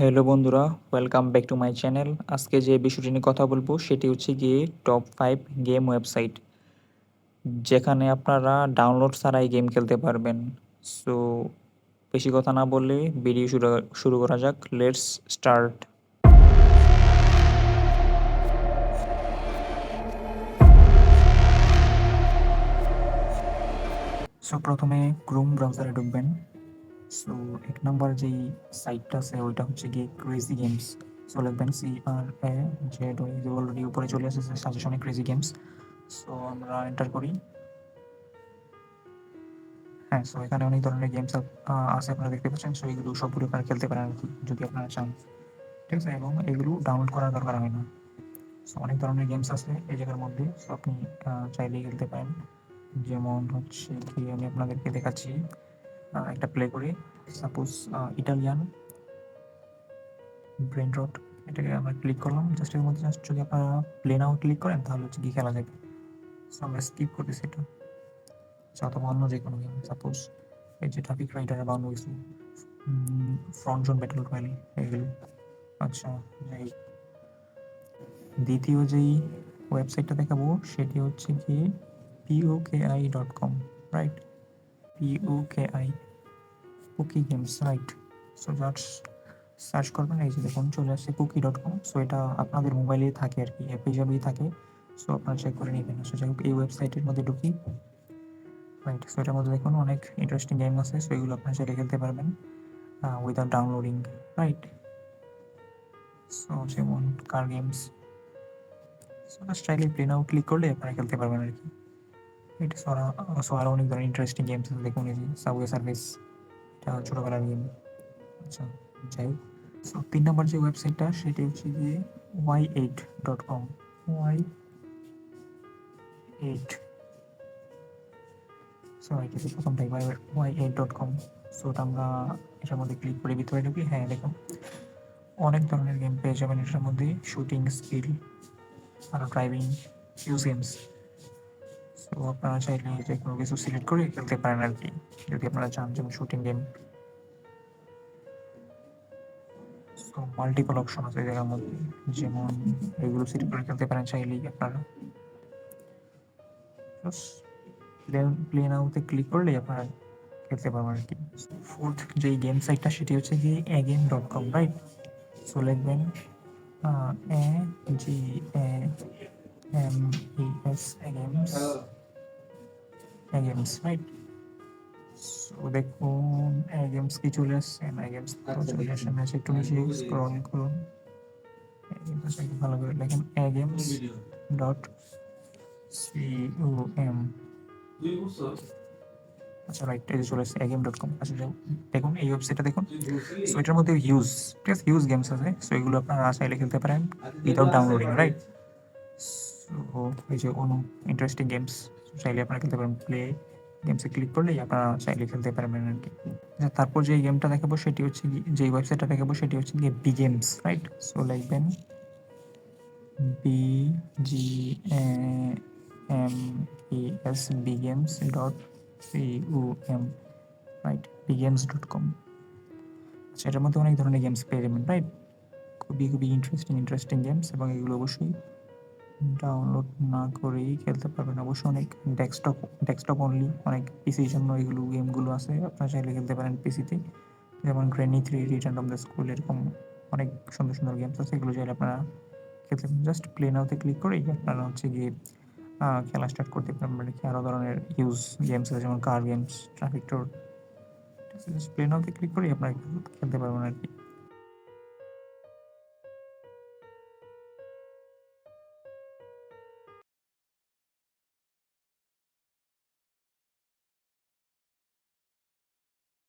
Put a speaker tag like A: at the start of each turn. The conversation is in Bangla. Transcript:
A: হ্যালো বন্ধুরা, welcome back to my channel. আজকে যে বিষয়টি নিয়ে কথা বলবো সেটি হচ্ছে গিয়ে টপ 5 গেম ওয়েবসাইট, যেখানে আপনারা ডাউনলোড ছাড়াই গেম খেলতে পারবেন। সো বেশি কথা না বললে ভিডিও শুরু করা যাক। Let's start. সো প্রথমে ক্রোম ব্রাউজারে ঢুকবেন। সো এক নম্বর যেই সাইটটা আছে ওইটা হচ্ছে গিয়ে ক্রেজি গেমস। সো লিখবেন CRAZY, অলরেডি উপরে চলে এসেছে সাজেশনে ক্রেজি গেমস। সো আমরা এন্টার করি। হ্যাঁ, সো এখানে অনেক ধরনের গেমস আছে, আপনারা দেখতে পাচ্ছেন। সো এগুলো সবগুলো আপনারা খেলতে পারেন আর কি, যদি আপনারা চান। ঠিক আছে, এবং এগুলো ডাউনলোড করার দরকার হয় না। সো অনেক ধরনের গেমস আছে এই জায়গার মধ্যে, সো আপনি চাইলেই খেলতে পারেন। যেমন হচ্ছে কি আমি আপনাদেরকে দেখাচ্ছি, একটা প্লে করে। সাপোজ ইটালিয়ান ব্রেন রট, এটাকে আমরা ক্লিক করলাম। জাস্ট এর মধ্যে জাস্ট যদি আপনারা প্লে নাও ক্লিক করেন তাহলে হচ্ছে কি খেলা যাবে। সো আমরা স্কিপ করতেছি এটা। অথবা অন্য যে কোনো গেম, সাপোজ এই যে ট্রাফিক রাইডার বা অন্য কিছু, ফ্রন্ট জোন ব্যাটল রয়্যাল, এগুলো। আচ্ছা, যাই হোক। দ্বিতীয় যেই ওয়েবসাইটটা দেখাবো সেটি হচ্ছে কি POKI.com, রাইট? POKI, কুকি games, right? So just search করবেন, এই যে দেখুন চলে আসছে কুকি.com। সো এটা আপনাদের মোবাইলেই থাকে আর কি, অ্যাপ হিসাবেই থাকে। সো আপনারা চেক করে নেবেন। সো যাই হোক, এই ওয়েবসাইটের মধ্যে ঢুকি। রাইট, সো এটার মধ্যে দেখুন অনেক ইন্টারেস্টিং গেম আছে। সো এগুলো আপনারা চাইলে খেলতে পারবেন উইদাউট ডাউনলোডিং, রাইট? সো যেমন কার গেমস, সো জাস্ট চাইলে প্লে নাও ক্লিক করলে আপনারা খেলতে পারবেন আর কি। এটা সো আরও অনেক ধরনের ইন্টারেস্টিং গেমস আছে, দেখুন এই যে সাবওয়ে সার্ভিস, এটা ছোটোবেলার গেম। আচ্ছা, যাই হোক। সো 3 নম্বর যে ওয়েবসাইটটা সেটি হচ্ছে গিয়ে Y8.com। Y8, সো এটা হচ্ছে প্রথমটাই, Y8.com। সো এটা আমরা এটার মধ্যে ক্লিক করে ভিতরে ঢুকি। হ্যাঁ, দেখুন অনেক ধরনের গেম পেয়ে যাবেন এটার মধ্যে, শুটিং, স্কিল, আর ড্রাইভিং, ফিউজ গেমস। সো আপনারা চাইলে যে কোনো কিছু সিলেক্ট করে খেলতে পারেন আর কি, যদি আপনারা চান, যেমন shooting game. So multiple option আছে এই জায়গার মধ্যে, যেমন এগুলো সিলেক্ট করে খেলতে পারেন চাইলেই আপনারা। প্লে নাওতে ক্লিক করলেই আপনারা খেলতে পারবেন আর কি। ফোর্থ যেই গেম সাইটটা সেটি হচ্ছে কি agame.com, রাইট? সো লিখবেন AGAMES, গেমস, রাইট? সো দেখুন গেমস কি চলে আসছে না, গেমস তো চলে আসে না। একটু নিচে স্ক্রল করুন, ভালো করে লেখেন agames.com। আচ্ছা, রাইট, এই যে চলে আসছে agame.com। আচ্ছা, দেখুন এই ওয়েবসাইটটা দেখুন। সো এটার মধ্যে ঠিক আছে, হিউজ গেমস আছে। সো এগুলো আপনারা চাইলে খেলতে পারেন উইদাউট ডাউনলোডিং, রাইট? সো এই যে অনু ইন্টারেস্টিং গেমস, চাইলে আপনারা খেলতে পারেন। প্লে গেমসে ক্লিক করলেই আপনারা চাইলে খেলতে পারবেন আর কি। আচ্ছা, তারপর যে গেমটা দেখাবো সেটি হচ্ছে যে ওয়েবসাইটটা দেখাবো সেটি হচ্ছে গিয়ে বি গেমস, রাইট? সো লিখবেন BGAMES, BGames.com, রাইট? BGames.com। আচ্ছা, এটার মধ্যে অনেক ধরনের গেমস পেয়ে যাবেন, রাইট? খুবই খুবই ইন্টারেস্টিং গেমস, এবং এগুলো অবশ্যই ডাউনলোড না করেই খেলতে পারবেন। অবশ্যই অনেক ডেস্কটপ অনলি, অনেক পিসির জন্য এগুলো গেমগুলো আছে, আপনারা চাইলে খেলতে পারেন পিসিতে। যেমন গ্রেনি 3, রিটার্ন অফ দ্য স্কুল, এরকম অনেক সুন্দর সুন্দর গেমস আছে, এগুলো চাইলে আপনারা খেলতে পারেন। জাস্ট প্লে নাওতে ক্লিক করেই আপনারা হচ্ছে গিয়ে খেলা স্টার্ট করতে পারবেন আর কি। আরও ধরনের হিউজ গেমস আছে, যেমন কার গেমস, ট্রাফিক টোর। জাস্ট প্লে নাওতে ক্লিক করেই আপনারা খেলতে পারবেন আর কি।